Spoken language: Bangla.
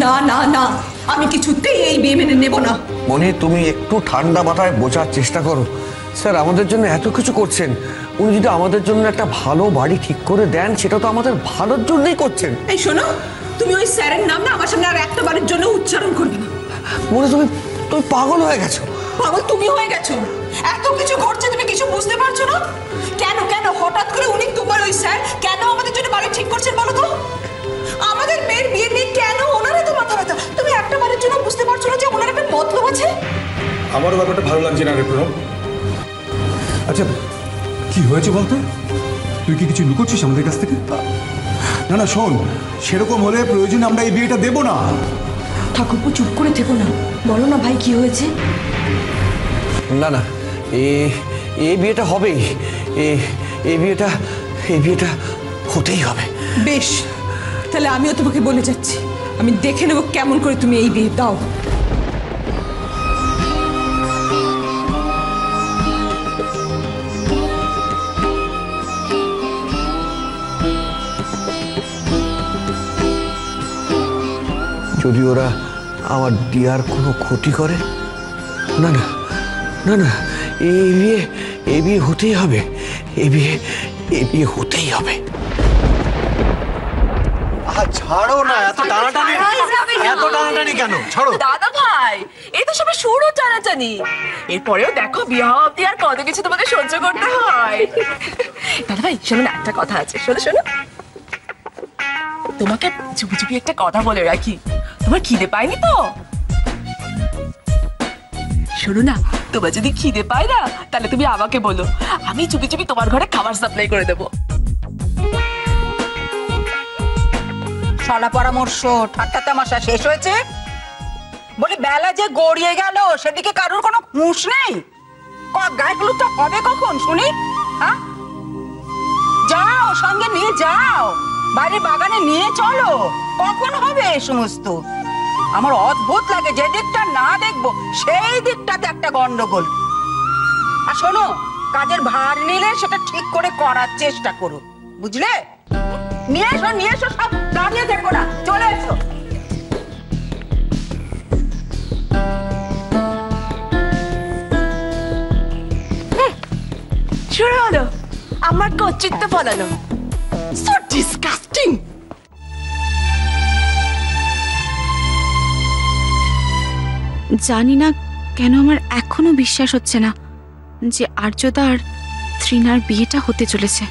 না না না, আমি কিছুতেই এই বিয়ে মেনে নেব না। মনে তুমি একটু ঠান্ডা মাথায় বোঝার চেষ্টা করো। স্যার আমাদের জন্য এত কিছু করছেন, উনি যদি আমাদের জন্য একটা ভালো বাড়ি ঠিক করে দেন সেটা তো আমাদের ভালোর জন্যই করছেন। এই শোনো, তুমি ওই স্যারের নাম না আমার সামনে আর একটা বারের জন্য উচ্চারণ করবে না। মনে তুমি তুমি পাগল হয়ে গেছো। পাগল তুমি হয়ে গেছো? এত কিছু ঘটছে তুমি কিছু বুঝতে পারছো না? কেন কেন হঠাৎ করে উনি তোমার ওই স্যার কেন আমাদের জন্য বাড়ি ঠিক করছেন বলো তো? আমাদের মেয়ের বিয়ে নিয়ে কেন ওনার এত মাথা ব্যথা? তুমি একটা বারের জন্য বুঝতে পারছো না যে ওনার একটা মতলব আছে? আমারও ব্যাপারটা ভালো লাগছে না রে প্রণব। আচ্ছা কি হয়েছে বলতো? তুই কি কিছু লুকোচ্ছিস আমাদের কাছ থেকে? না না শোন, সেরকম হলে প্রয়োজনে আমরা এই বিয়েটা দেবো না। ঠাকুরপো চুপ করে থেকো না, বলো না ভাই কি হয়েছে? না না, এই বিয়েটা হবেই। এই বিয়েটা হতেই হবে। বেশ, তাহলে আমিও তোমাকে বলে যাচ্ছি, আমি দেখে নেব কেমন করে তুমি এই বিয়ে দাও। যদি ওরা আমার দিয়ার কোনো ক্ষতি করে, না না না না, এই বিয়ে হতেই হবে। এই বিয়ে হতেই হবে। ছাড়ো না, এত টানাটানি কেন? ছাড়ো দাদা ভাই, এই তো সবাই শুরু টানাটানি। এরপরেও দেখো বিয়ে হওয়া অব্দি আর কত কিছু তোমাদের সহ্য করতে হয়। দাদা ভাই শোনো না, একটা কথা আছে, শোনো শোনো। তোমাকে চুপি চুপি একটা কথা বলে রাখি, তোমার খিদে পায়নি তো? শোনো না, তোমার যদি খিদে পায় না তাহলে তুমি আমাকে বলো, আমি চুপি চুপি তোমার ঘরে খাবার সাপ্লাই করে দেবো। সলা পরামর্শ ঠাট্টা তামাশা শেষ হয়েছে? বলি বেলা যে গড়িয়ে গেল সেদিকে কারোর কোনো হুঁশ নেই। গায়েগুলোটা হবে কখন শুনি? হ্যাঁ, যাও সঙ্গে নিয়ে যাও, বাইরে বাগানে নিয়ে চলো। কখন হবে এই সমস্ত? আমার অদ্ভুত লাগে, যে দিকটা না দেখবো সেই দিকটাতে একটা গন্ডগোল। আর শোনো, কাজের ভার নিলে সেটা ঠিক করে করার চেষ্টা করো, বুঝলে? নিয়ে এসো, সব দাঁড়িয়ে দেখো না, চলে এসো। শুরু হলো আমার কর্তৃত্ব ফলানো। So disgusting. জানি না কেন আমার এখনো বিশ্বাস হচ্ছে না যে আর্যদা আর তৃণার বিয়েটা হতে চলেছে।